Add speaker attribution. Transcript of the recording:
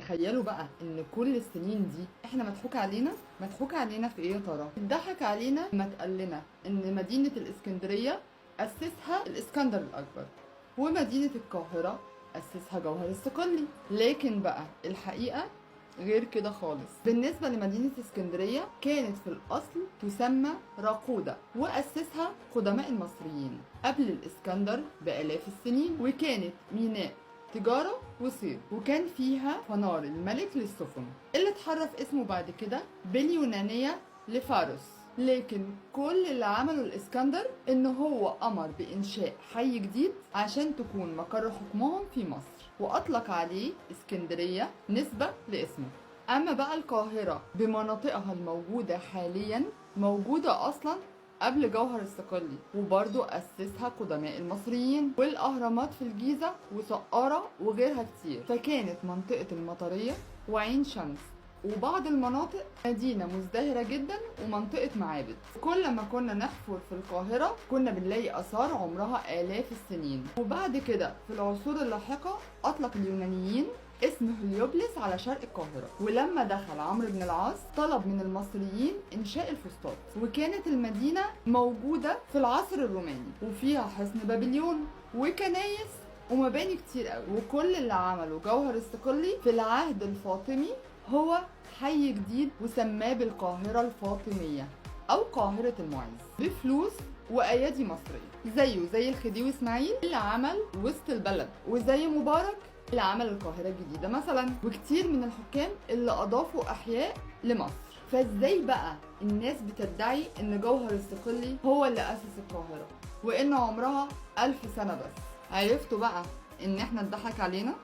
Speaker 1: تخيلوا بقى ان كل السنين دي احنا مضحوك علينا. مضحوك علينا في ايه يا ترى؟ اتضحك علينا لما اتقال لنا ان مدينة الاسكندرية اسسها الاسكندر الاكبر، ومدينة القاهرة اسسها جوهر الصقلي. لكن بقى الحقيقة غير كده خالص. بالنسبة لمدينة اسكندرية كانت في الأصل تسمى راقودة، وأسسها قدماء المصريين قبل الإسكندر بآلاف السنين، وكانت ميناء تجارة وصيد، وكان فيها فنار الملك للسفن اللي اتحرف اسمه بعد كده باليونانية لفاروس. لكن كل اللي عمله الإسكندر إن هو أمر بإنشاء حي جديد عشان تكون مقر حكمهم في مصر، وأطلق عليه اسكندرية نسبة لاسمه. أما بقى القاهرة بمناطقها الموجودة حاليا موجودة أصلا قبل جوهر الصقلي، وبرضو أسسها قدماء المصريين، والأهرامات في الجيزة وسقارة وغيرها كتير. فكانت منطقة المطرية وعين شمس وبعض المناطق مدينة مزدهرة جدا ومنطقة معابد. كل ما كنا نحفر في القاهرة كنا بنلاقي آثار عمرها آلاف السنين. وبعد كده في العصور اللاحقة أطلق اليونانيين اسم هليوبلس على شرق القاهرة. ولما دخل عمرو بن العاص طلب من المصريين إنشاء الفسطاط، وكانت المدينة موجودة في العصر الروماني وفيها حصن بابليون وكنايس ومباني كتير قوي. وكل اللي عمله جوهر الصقلي في العهد الفاطمي هو حي جديد وسماه بالقاهرة الفاطمية أو قاهرة المعز بفلوس وأيادي مصرية، زيه زي الخديوي إسماعيل اللي عمل وسط البلد، وزي مبارك اللي عمل القاهرة الجديدة مثلا، وكتير من الحكام اللي أضافوا أحياء لمصر. فازاي بقى الناس بتدعي إن جوهر الصقلي هو اللي أسس القاهرة وإن عمرها 1000 سنة بس؟ عرفتوا بقى إن إحنا اتضحك علينا؟